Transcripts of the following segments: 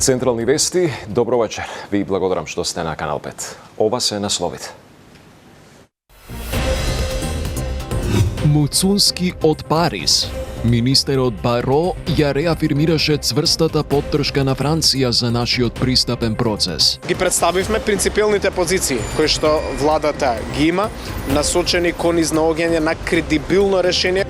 Централни вести, добро вечер. Ви благодарам што сте на Канал 5. Ова се насловите. Муцунски од Париз. Министерот Баро ја реафирмираше цврстата поддршка на Франција за нашиот пристапен процес. Ги представивме принципиелните позиции кои што владата ги има, насочени кон изнаоѓање на кредибилно решение.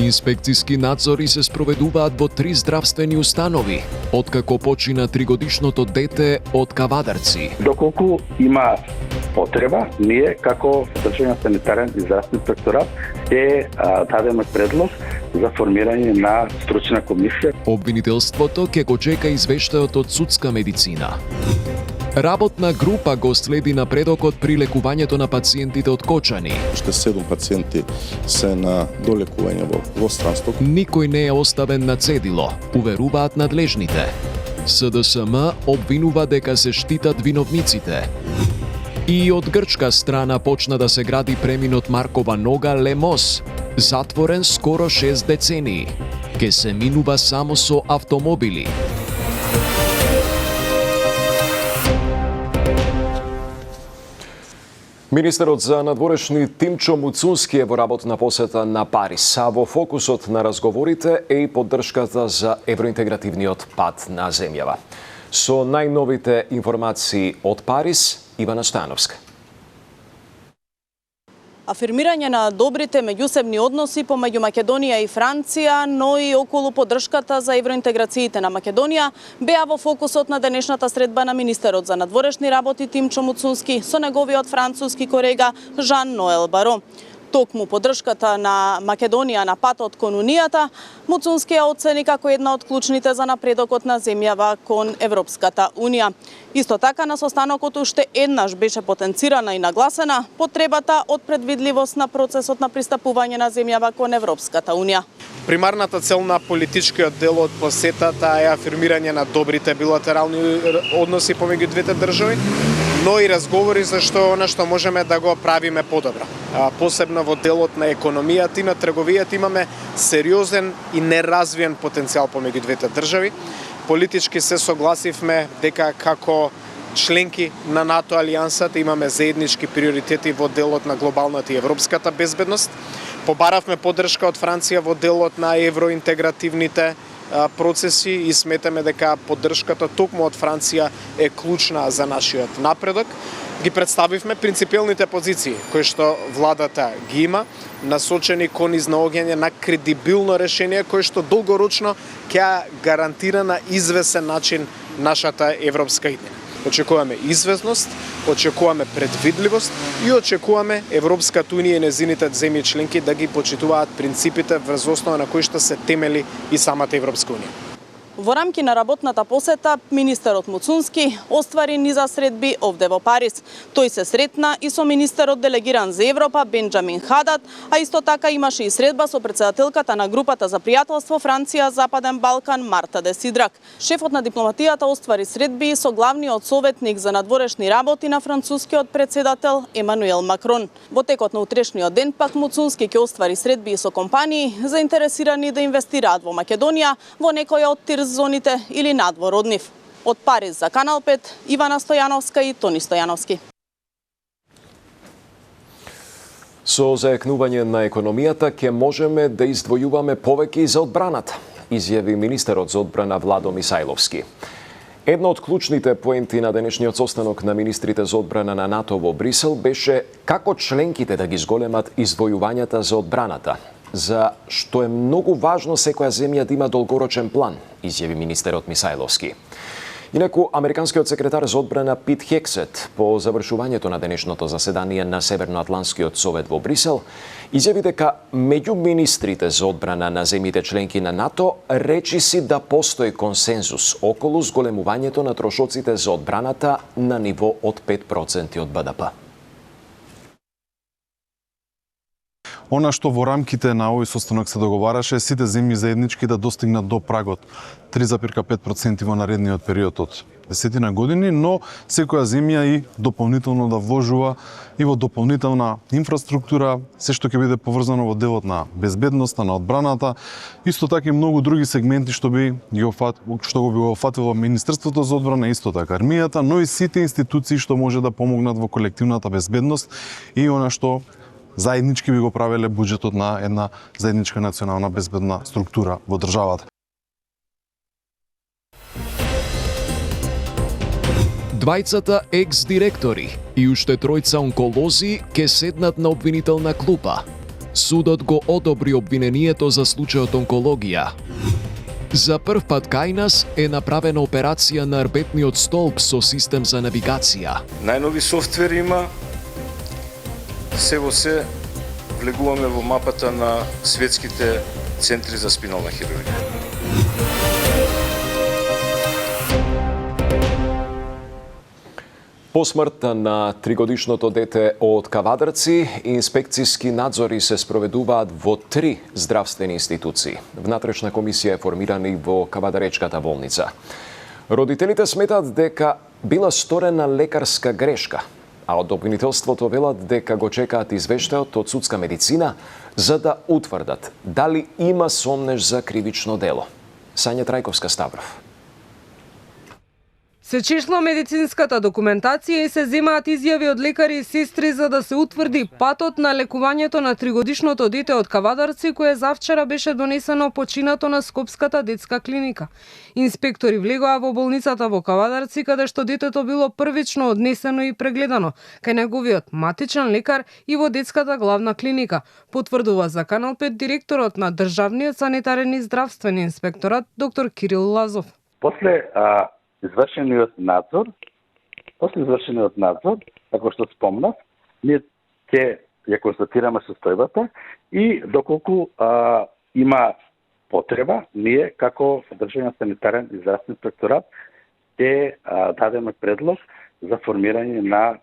Инспекциски надзори се спроведуваат во 3 здравствени установи, откако почина 3-годишното дете од Кавадарци. Доколку има потреба, ние како Државен санитарен и здравствен инспекторат ќе дадеме предлог за формирање на стручна комисија. Обвинителството ќе го чека извештајот од судска медицина. Работна група го следи напредокот при лекувањето на пациентите од Кочани. Уште 7 пациенти се на долекување во странство. Никој не е оставен на цедило, уверуваат надлежните. СДСМ обвинува дека се штитат виновниците. И од грчка страна почна да се гради преминот Маркова нога Лемос, затворен скоро 6 децении. Ке се минува само со автомобили. Министерот за надворешни Тимчо Муцунски е во работна посета на Париз, а во фокусот на разговорите е и поддршката за евроинтегративниот пат на земјава. Со најновите информации од Париз, Ивана Стојановска. Афирмирање на добрите меѓусебни односи помеѓу Македонија и Франција, но и околу поддршката за евроинтеграциите на Македонија беа во фокусот на денешната средба на министерот за надворешни работи Тимчо Муцунски со неговиот француски колега Жан Ноел Баро. Токму поддршката на Македонија на патот кон Унијата, Муцунски ја оцени како една од клучните за напредокот на земјава кон Европската Унија. Исто така на состанокот уште еднаш беше потенцирана и нагласена потребата од предвидливост на процесот на пристапување на земјава кон Европската Унија. Примарната цел на политичкиот дел од посетата е афирмирање на добрите билатерални односи помеѓу двете држави, но и разговори за она што можеме да го правиме подобро. Посебно во делот на економијата и на трговијата имаме сериозен и неразвиен потенцијал помеѓу двете држави. Политички се согласивме дека како членки на НАТО алијансата имаме заеднички приоритети во делот на глобалната и европската безбедност. Побаравме поддршка од Франција во делот на евроинтегративните процеси и сметаме дека поддршката токму од Франција е клучна за нашиот напредок. Ги представивме принципиелните позиции кои што владата ги има, насочени кон изнаоѓање на кредибилно решение кое што долгорочно ќе гарантира на извесен начин нашата европска иднина. Очекуваме известност, очекуваме предвидливост и очекуваме Европската Унија и незините земји членки да ги почитуваат принципите врз основа на кои што се темели и самата Европска Унија. Во рамки на работната посета, министерот Муцунски оствари низа средби овде во Париз. Тој се сретна и со министерот делегиран за Европа Бенџамин Хадат, а исто така имаше и средба со претседателката на групата за пријателство Франција Западен Балкан Марта де Сидрак. Шефот на дипломатијата оствари средби со главниот советник за надворешни работи на францускиот претседател Емануел Макрон. Во текот на утрешниот ден пак Муцунски ќе оствари средби со компании заинтересирани да инвестираат во Македонија во некоја од зоните или надвор од нив. Од Париз за Канал 5, Ивана Стојановска и Тони Стојановски. Со зајакнување на економијата ќе можеме да издвојуваме повеќе и за одбраната, изјави министерот за одбрана Владо Мисајловски. Една од клучните поенти на денешниот состанок на министрите за одбрана на НАТО во Брисел беше како членките да ги зголемат издвојувањата за одбраната, за што е многу важно секоја земја да има долгорочен план, изјави министерот Мисајловски. Инаку, американскиот секретар за одбрана Пит Хексет по завршувањето на денешното заседание на Северноатлантскиот совет во Брисел изјави дека меѓу министрите за одбрана на земјите членки на НАТО речиси да постои консензус околу зголемувањето на трошоците за одбраната на ниво од 5% од БДП. Она што во рамките на овој состанок се договараше, сите земји заеднички да достигнат до прагот 3,5% во наредниот период од 10 години, но секоја земја и дополнително да вложува и во дополнителна инфраструктура, се што ќе биде поврзано во делот на безбедноста, на одбраната, исто така и многу други сегменти што би ги офатило Министерството за одбрана, исто така армијата, но и сите институции што може да помогнат во колективната безбедност и она што заеднички би го правеле буџетот на една заедничка национална безбедна структура во државата. Двајцата екс-директори и уште тројца онколози ке седнат на обвинителна клупа. Судот го одобри обвинението за случајот онкологија. За прв пат кај нас е направена операција на рбетниот столб со систем за навигација. Најнови софтвер има, се во се влегуваме во мапата на светските центри за спинална хирургија. По смртта на 3-годишното дете од Кавадарци, инспекциски надзори се спроведуваат во 3 здравствени институции. Внатрешна комисија е формирана и во Кавадаречката болница. Родителите сметат дека била сторена лекарска грешка, а од обвинителството велат дека го чекаат извештајот од судска медицина за да утврдат дали има сомнеж за кривично дело. Сања Трајковска Ставров. Се чешла медицинската документација и се земаат изјави од лекари и сестри за да се утврди патот на лекувањето на 3-годишното дете од Кавадарци, кое завчера беше донесено починато на Скопската детска клиника. Инспектори влегоа во болницата во Кавадарци, каде што детето било првично однесено и прегледано кај неговиот матичен лекар и во детската главна клиника, потврдува за Канал 5 директорот на Државниот санитарен и здравствен инспекторат доктор Кирил Лазов. После извршениот надзор, како што спомнав, ние ќе ја констатираме состојбата и доколку има потреба, ние како Државен санитарен и здравствен инспекторат ќе дадеме предлог за формирање на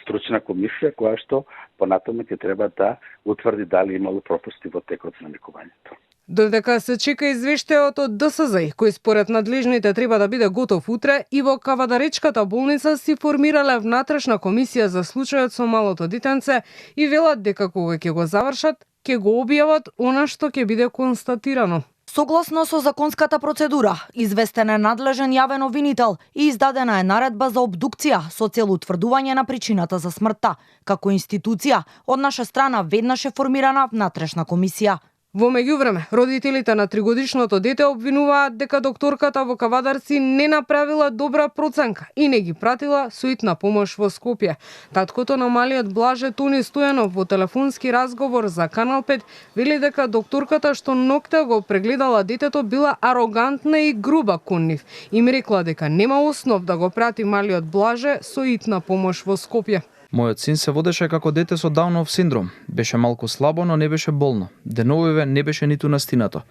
стручна комисија која што понатаму ќе треба да утврди дали имало пропусти во текот на лекувањето. Додека се чека извештајот од ДСЗ, кој според надлежните треба да биде готов утре, и во Кавадаречката болница си формирале внатрешна комисија за случајот со малото детенце и велат дека кога ќе го завршат, ќе го објават она што ќе биде констатирано. Согласно со законската процедура, известен е надлежен јавен обвинител и издадена е наредба за обдукција со цел утврдување на причината за смртта. Како институција, од наша страна веднаш е формирана внатрешна комисија. Во меѓувреме, родителите на 3-годишното дете обвинуваат дека докторката во Кавадарци не направила добра проценка и не ги пратила со итна помош во Скопје. Таткото на малиот Блаже Тони Стојанов во телефонски разговор за Канал 5 вели дека докторката што ноќта го прегледала детето била арогантна и груба кон нив. Им рекла дека нема основ да го прати малиот Блаже со итна помош во Скопје. Мојот син се водеше како дете со Даунов синдром. Беше малку слабо, но не беше болно. Деновиве не беше ниту настинато.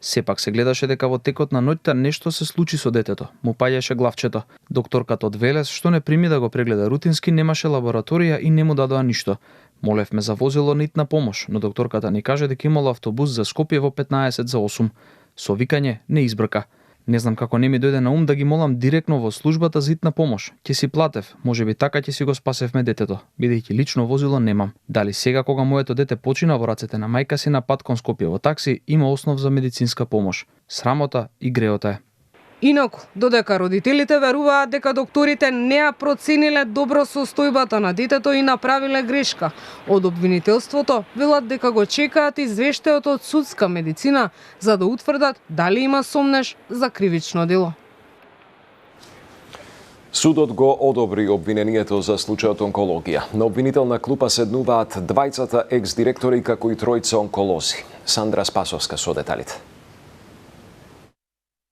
Сепак се гледаше дека во текот на ноќта нешто се случи со детето. Му паѓаше главчето. Докторката од Велес, што не прими да го прегледа рутински, немаше лабораторија и не му дадоа ништо. Молевме за возило на итна помош, но докторката ни каже дека имало автобус за Скопје во 15 за 8. Со викање не избрка. Не знам како не ми дојде на ум да ги молам директно во службата за итна помош. Ќе си платев, можеби така ќе си го спасевме детето, бидејќи лично возило немам. Дали сега кога моето дете почина во рацете на мајка си на пат кон Скопје во такси, има основ за медицинска помош. Срамота и греота е. Инаку, додека родителите веруваат дека докторите не ја процениле добро состојбата на детето и направиле грешка, од обвинителството велат дека го чекаат извештајот од судска медицина за да утврдат дали има сомнеж за кривично дело. Судот го одобри обвинението за случајот онкологија. На обвинителна клупа седнуваат двајцата екс-директори како и тројца онколози. Сандра Спасовска со деталите.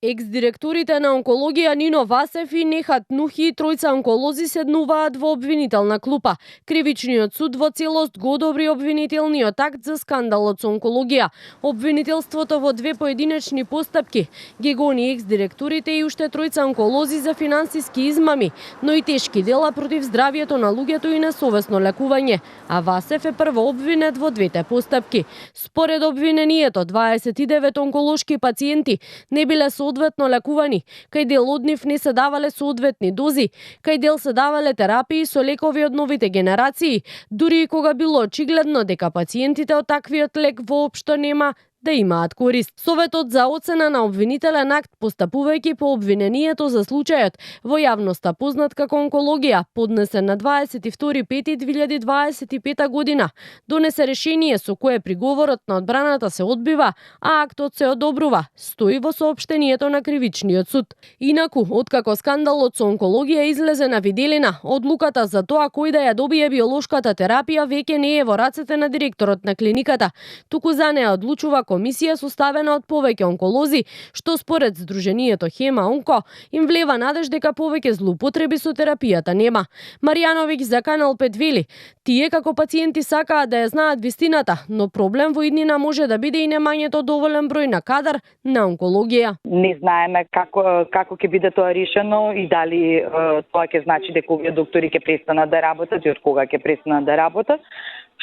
Екс-директорите на онкологија Нино Васев и Нехат Нухи, тројца онколози седнуваат во обвинителна клупа. Кривичниот суд во целост го одобри обвинителниот акт за скандалот со онкологија. Обвинителството во две поединечни постапки ги гони екс-директорите и уште тројца онколози за финансиски измами, но и тешки дела против здравието на луѓето и несовесно лекување, а Васев е прво обвинет во двете постапки. Според обвинението, 29 онколошки пациенти не биле соодветно лекувани, кај дел од нив не се давале соодветни дози, кај дел се давале терапии со лекови од новите генерации, дури и кога било очигледно дека пациентите од таквиот лек воопшто нема да имаат корист. Советот за оцена на обвинителен акт, постапувајќи по обвинението за случајот во јавноста познат како онкологија, поднесен на 22.5.2025 година, донесе решение со кое приговорот на одбраната се одбива, а актот се одобрува, стои во соопштението на Кривичниот суд. Инаку, откако скандалот со онкологија излезе на виделина, одлуката за тоа кој да ја добие биолошката терапија веќе не е во рацете на директорот на клиниката, туку за неа одлучува комисија составена од повеќе онколози, што според Сдруженијето Хема Онко им влева надеж дека повеќе злоупотреби со терапијата нема. Марјановиќ за Канал 5 вели: тие како пациенти сакаат да ја знаат вистината, но проблем во иднина може да биде и немањето доволен број на кадар на онкологија. Не знаеме како ќе биде тоа решено и дали тоа ќе значи дека овие доктори ќе престанат да работат и од кога ќе престанат да работат,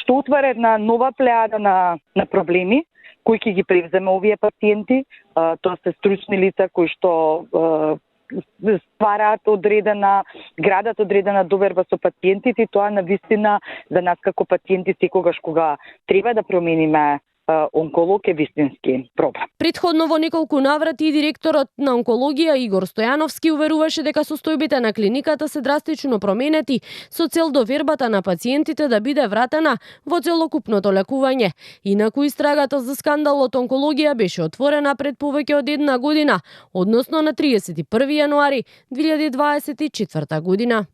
што отвара една нова плејада на проблеми кои ќе ги превземе овие пациенти. Тоа се стручни лица кои што ствараат градат одредена доверба со пациентите и тоа навистина за нас како пациенти секогаш кога треба да промениме онколог е вистински проблем. Претходно во неколку наврати директорот на онкологија Игор Стојановски уверуваше дека состојбите на клиниката се драстично променети со цел довербата на пациентите да биде вратена во целокупното лекување. Инаку истрагата за скандалот онкологија беше отворена пред повеќе од една година, односно на 31 јануари 2024 година.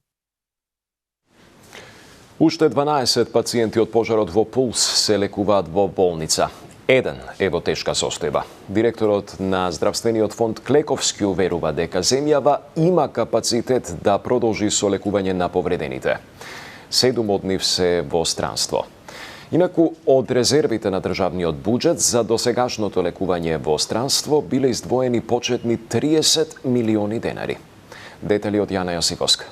Уште 12 пациенти од пожарот во Пулс се лекуваат во болница. Еден е во тешка состојба. Директорот на Здравствениот фонд Клековски уверува дека земјава има капацитет да продолжи со лекување на повредените. 7 од нив се во странство. Инаку, од резервите на државниот буџет за досегашното лекување во странство биле издвоени почетни 30 милиони денари. Детали од Јана Јосиповска.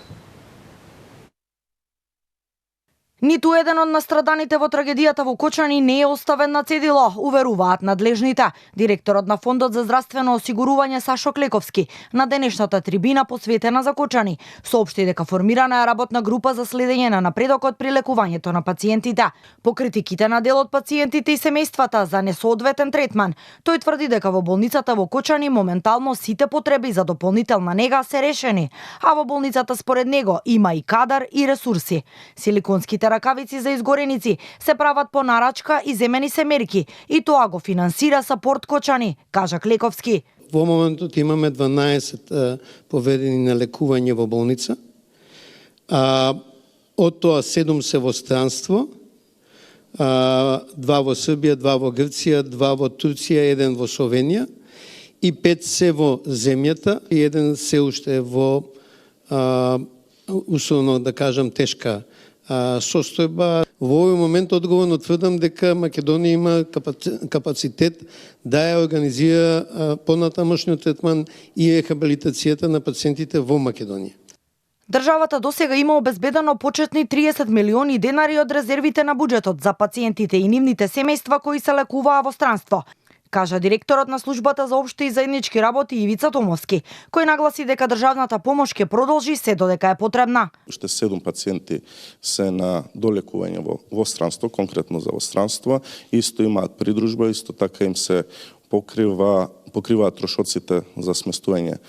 Ниту еден од настраданите во трагедијата во Кочани не е оставен на цедило, уверуваат надлежните. Директорот на Фондот за здравствено осигурување Сашо Клековски на денешната трибина посветена за Кочани соопшти дека формирана е работна група за следење на напредокот при лекувањето на пациентите. По критиките на дел од пациентите и семејствата за несоодветен третман, тој тврди дека во болницата во Кочани моментално сите потреби за дополнителна нега се решени, а во болницата според него има и кадар и ресурси. Силиконските ракавици за изгореници се прават по нарачка и земени се мерки и тоа го финансира Сапорт Кочани, кажа Клековски. Во моментот имаме 12 поведени на лекување во болница. Од тоа 7 се во странство, 2 во Србија, 2 во Грција, 2 во Турција, 1 во Словенија и 5 се во земјата и 1 се уште во условно да кажам тешка состојба. Во овој момент одговорно тврдам дека Македонија има капацитет да ја организира понатамошниот третман и рехабилитацијата на пациентите во Македонија. Државата досега има обезбедено почетни 30 милиони денари од резервите на буџетот за пациентите и нивните семејства кои се лекуваа во странство, кажа директорот на службата за општи и заеднички работи Ивица Томовски, кој нагласи дека државната помош ќе продолжи се додека е потребна. Уште 7 пациенти се на долекување во странство, конкретно за во странство, исто имаат придружба, исто така им се покриваат трошоците за сместување.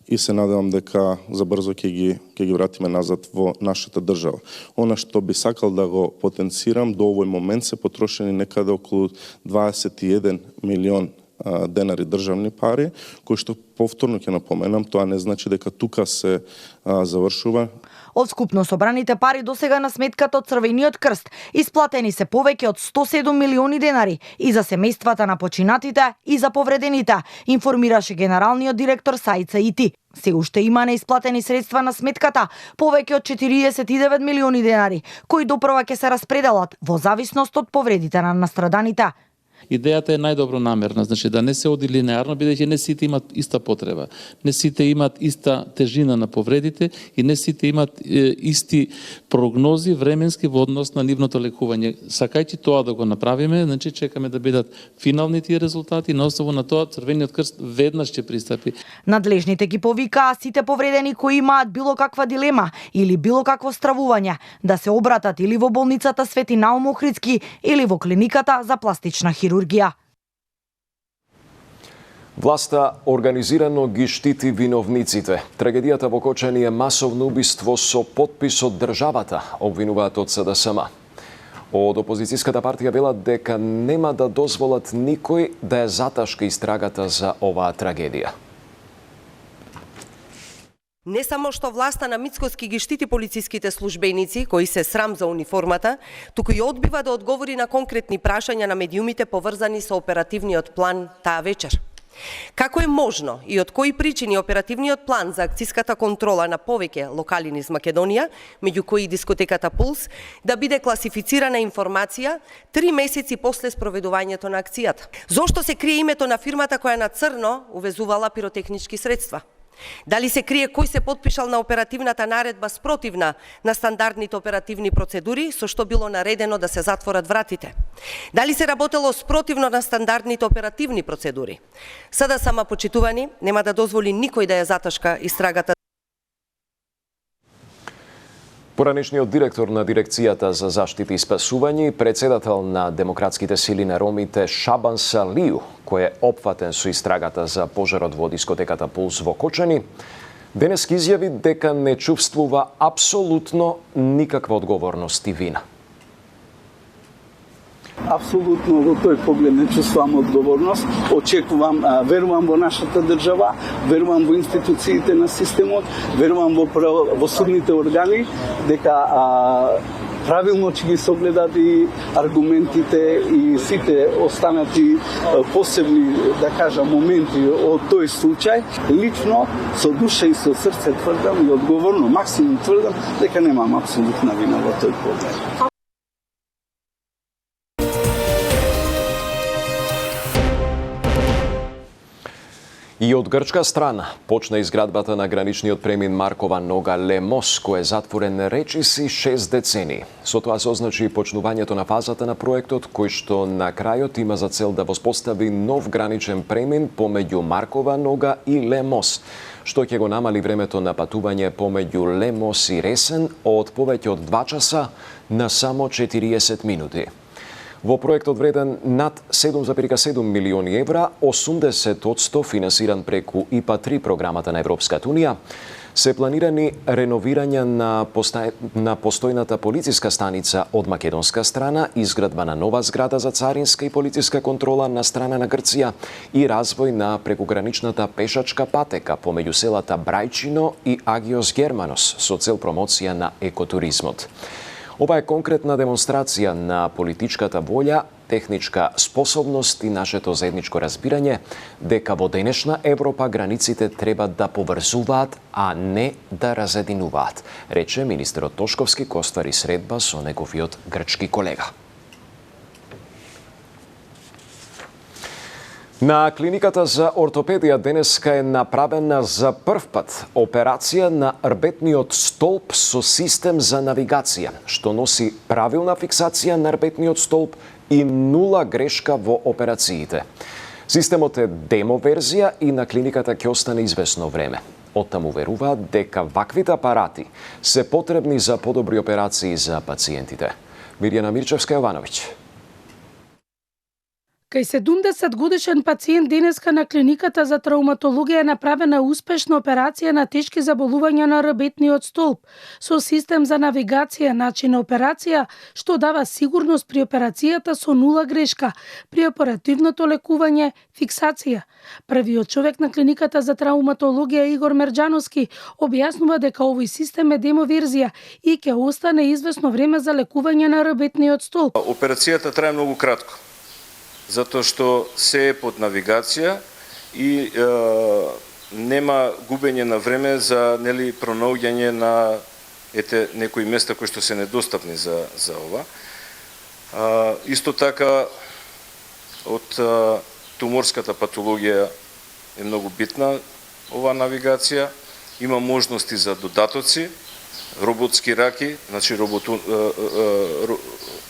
И се надевам дека забрзо ќе ги вратиме назад во нашата држава. Она што би сакал да го потенцирам, до овој момент се потрошени некаде околу 21 милион денари државни пари, кои што повторно ќе напоменам, тоа не значи дека тука се завршува. Од скупно собраните пари досега на сметката од Црвениот крст исплатени се повеќе од 107 милиони денари и за семејствата на починатите и за повредените, информираше генералниот директор Саица Ити. Се уште има неисплатени средства на сметката, повеќе од 49 милиони денари, кои допрва ќе се распределат во зависност од повредите на настраданите. Идејата е најдобро намерна, значи да не се оди линеарно, бидејќи не сите имат иста потреба, не сите имат иста тежина на повредите и не сите имат исти прогнози временски во однос на нивното лекување. Сакајќи тоа да го направиме, значи чекаме да бидат финални тие резултати, на основа на тоа Црвениот крст веднаш ќе пристапи. Надлежните ги повикаа сите повредени кои имаат било каква дилема или било какво стравување да се обратат или во болницата Свети Наум Охридски или во клиниката за пластична хирургија. Власта организирано ги штити виновниците. Трагедијата во Кочани е масовно убиство со потпис од државата, обвинуваат од СДСМ. Од опозицијската партија велат дека нема да дозволат никој да ја заташка истрагата за оваа трагедија. Не само што власта на Мицкоски ги штити полициските службеници, кои се срам за униформата, туку и одбива да одговори на конкретни прашања на медиумите поврзани со оперативниот план таа вечер. Како е можно и од кои причини оперативниот план за акциската контрола на повеќе локали низ Македонија, меѓу кои дискотеката Пулс, да биде класифицирана информација 3 месеци после спроведувањето на акцијата? Зошто се крие името на фирмата која на црно увезувала пиротехнички средства? Дали се крие кој се потпишал на оперативната наредба спротивна на стандардните оперативни процедури, со што било наредено да се затворат вратите? Дали се работело спротивно на стандардните оперативни процедури? СДСМ, почитувани, нема да дозволи никој да ја заташка истрагата. Поранешниот директор на Дирекцијата за заштита и спасување и председател на Демократските сили на ромите Шабан Салију, кој е опфатен со истрагата за пожарот во дискотеката Пулс во Кочани, денес изјави дека не чувствува апсолутно никаква одговорност и вина. Апсолутно во тој поглед не чувствувам одговорност. Очекувам, верувам во нашата држава, верувам во институциите на системот, верувам во судните органи, дека правилно ќе ги согледат и аргументите и сите останати посебни, да кажам, моменти од тој случај. Лично, со душа и со срце тврдам и одговорно, максимум тврдам дека немам апсолутна вина во тој поглед. И од грчка страна почна изградбата на граничниот премин Маркова нога Лемос, кој е затворен речиси 6 децении. Со тоа се означи почнувањето на фазата на проектот, кој што на крајот има за цел да воспостави нов граничен премин помеѓу Маркова нога и Лемос, што ќе го намали времето на патување помеѓу Лемос и Ресен од повеќе од 2 часа на само 40 минути. Во проектот вреден над 7,7 милиони евра, 80% финансиран преку ИПА-3 програмата на Европската Унија, се планирани реновирање на постојната полициска станица од македонска страна, изградба на нова зграда за царинска и полициска контрола на страна на Грција и развој на прекуграничната пешачка патека помеѓу селата Брајчино и Агиос Германос со цел промоција на екотуризмот. Ова е конкретна демонстрација на политичката волја, техничка способност и нашето заедничко разбирање дека во денешна Европа границите треба да поврзуваат, а не да разединуваат, рече министерот Тошковски кој оствари средба со неговиот грчки колега. На клиниката за ортопедија денеска е направена за прв пат операција на рбетниот столб со систем за навигација, што носи правилна фиксација на рбетниот столб и нула грешка во операциите. Системот е демо верзија и на клиниката ќе остане известно време. Оттаму веруваат дека ваквите апарати се потребни за подобри операции за пациентите. Мирјана Мирчевска-Јовановиќ. Кај 70 годишен пациент денеска на клиниката за травматологија е направена успешна операција на тешки заболувања на ребетниот столб со систем за навигација, начин на операција што дава сигурност при операцијата со нула грешка, при оперативното лекување, фиксација. Првиот човек на клиниката за травматологија Игор Мерџановски објаснува дека овој систем е демоверзија и ќе остане известно време за лекување на ребетниот столб. Операцијата трае многу кратко, затоа што се е под навигација и нема губење на време за пронаоѓање на некои места кои што се недостапни за ова. Исто така од туморската патологија е многу битна оваа навигација, има можности за додатоци, роботски раки, значи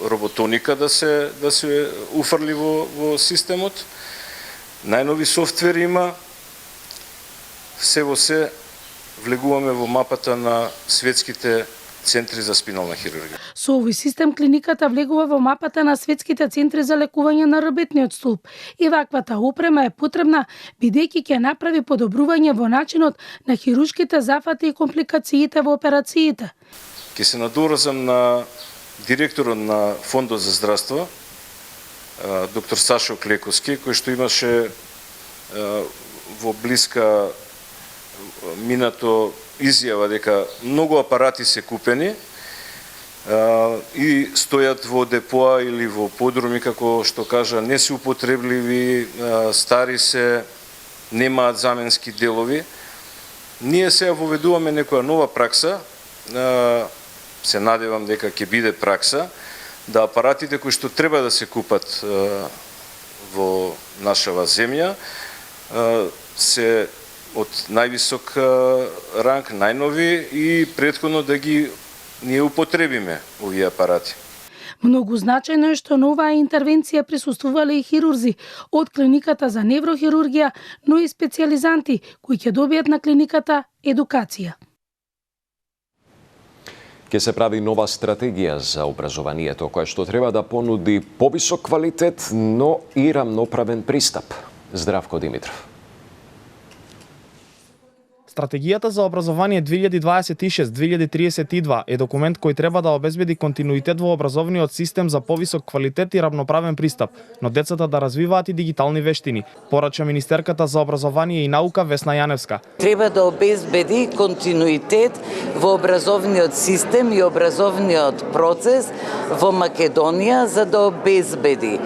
роботоника да се уфрли во системот. Најнови софтвер има, се влегуваме во мапата на светските центри за спинална хирургија. Со овој систем клиниката влегува во мапата на светските центри за лекување на ребетниот столб и ваквата опрема е потребна бидејќи ќе направи подобрување во начинот на хируршките зафати и компликациите во операциите. Ќе се надоразам на директорот на Фондот за здравство, доктор Сашо Клековски, кој што имаше во блиска минато изјава дека многу апарати се купени и стојат во депоа или во подруми, како што кажа, не се употребливи, стари се, немаат заменски делови. Ние сега воведуваме некоја нова пракса, се надевам дека ќе биде пракса, да апаратите кои што треба да се купат во нашава земја се од највисок ранг, најнови и претходно да ги ние употребиме овие апарати. Многу значајно е што на оваа интервенција присуствувале и хирурзи од клиниката за неврохирургија, но и специјализанти кои ќе добијат на клиниката едукација. Ќе се прави нова стратегија за образованието, која што треба да понуди повисок квалитет, но и рамноправен пристап. Здравко Димитров. Стратегијата за образование 2026-2032 е документ кој треба да обезбеди континуитет во образовниот систем за повисок квалитет и рамноправен пристап, но децата да развиваат и дигитални вештини, порача министерката за образование и наука Весна Јаневска. Треба да обезбеди континуитет во образовниот систем и образовниот процес во Македонија за да обезбеди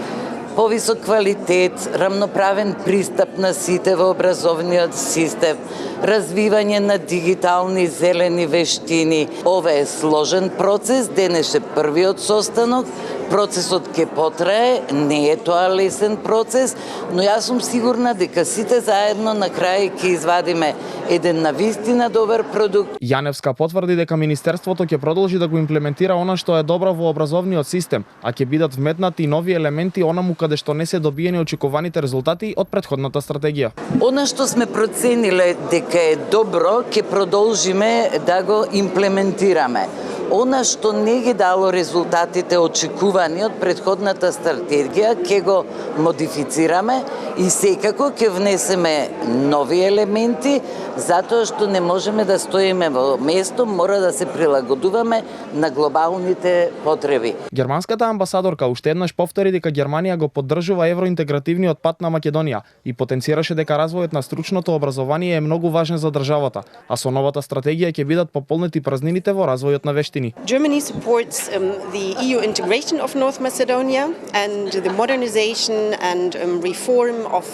повисок квалитет, рамноправен пристап на сите во образовниот систем, развивање на дигитални зелени вештини. Ова е сложен процес, денес е првиот состанок, процесот ќе потрае, не е тоа лесен процес, но јас сум сигурна дека сите заедно на крај ќе извадиме еден навистина добар продукт. Јаневска потврди дека Министерството ќе продолжи да го имплементира она што е добро во образовниот систем, а ќе бидат вметнати и нови елементи онаму каде што не се добиени очекуваните резултати од претходната стратегија. Она што сме процениле дека е добро, ќе продолжиме да го имплементираме. Она што не ги дало резултатите очекувани од претходната стратегија, ќе го модифицираме и секако ќе внесеме нови елементи, затоа што не можеме да стоиме во место, мора да се прилагодуваме на глобалните потреби. Германската амбасадорка уште еднаш повтори дека Германија го поддржува евроинтегративниот пат на Македонија и потенцираше дека развојот на стручното образование е многу важен за државата, а со новата стратегија ќе бидат пополнети празнините во развојот на вештини. Germany supports the EU integration of North Macedonia and the modernization and reform of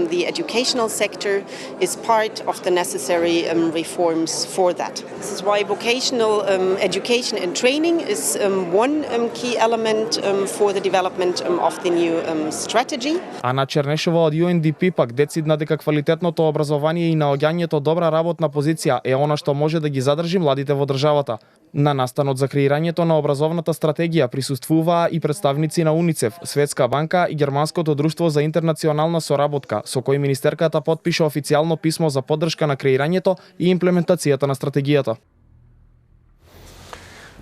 the educational sector is part of the necessary reforms for that. This is why vocational education and training is one key element for the development of the new strategy. Ана Чернешова од UNDP пак децидна дека квалитетното образование и наоѓањето добра работна позиција е она што може да ги задржи младите во државата. На настанот за креирањето на образовната стратегија присуствуваа и представници на УНИЦЕФ, Светска банка и Германското друштво за интернационална соработка, со кој министерката потпиша официјално писмо за поддршка на креирањето и имплементацијата на стратегијата.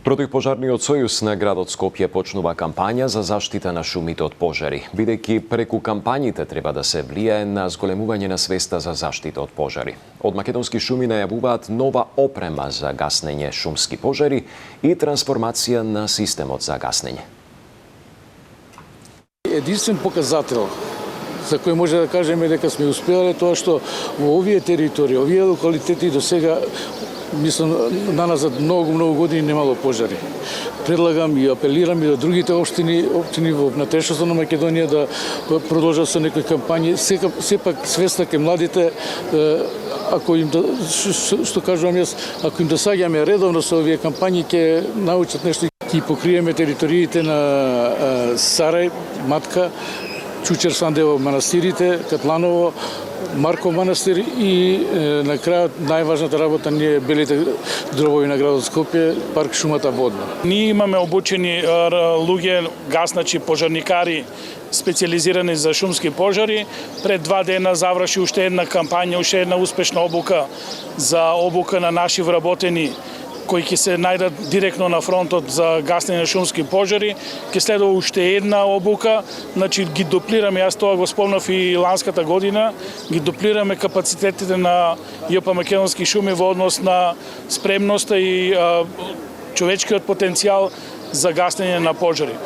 Противпожарниот сојуз на градот Скопје почнува кампања за заштита на шумите од пожари, бидејќи преку кампањите треба да се влијае на зголемување на свеста за заштита од пожари. Од Македонски шуми најавуваат нова опрема за гаснење шумски пожари и трансформација на системот за гаснење. Единствен показател за кој може да кажеме дека сме успеале тоа што во овие територии, овие локалитети до сега мислам, наназад многу години немало пожари. Предлагам и апелирам и до другите општини во внатрешноста на Македонија да продолжат со некои кампањи. Сепак свеста ке младите, ако им што кажувам јас, ако им досаѓаме редовно со овие кампањи, ќе научат нешто. Ќе покриеме териториите на Сарај, Матка, Чучер, Сандево, манастирите, Катланово, Марков манастир и на крајот најважната работа ни е белите дробови на градот Скопје, парк шумата водна. Ние имаме обучени луѓе, гасначи, пожарникари, специализирани за шумски пожари. Пред 2 дена заврши уште една кампања, уште една успешна обука за обука на наши вработени кои ќе се најдат директно на фронтот за гаснење на шумски пожари. Ќе следува уште една обука, значи ги дуплираме, јас тоа го спомнав и ланската година, ги дуплираме капацитетите на ЈП Македонски шуми во однос на спремноста и човечкиот потенцијал за гаснење на пожари.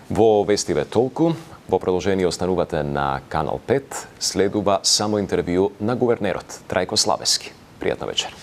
Во вестиве толку, во продолжение останувате на Канал 5, следува само интервју на гувернерот Трајко Славески. Пријатна вечер.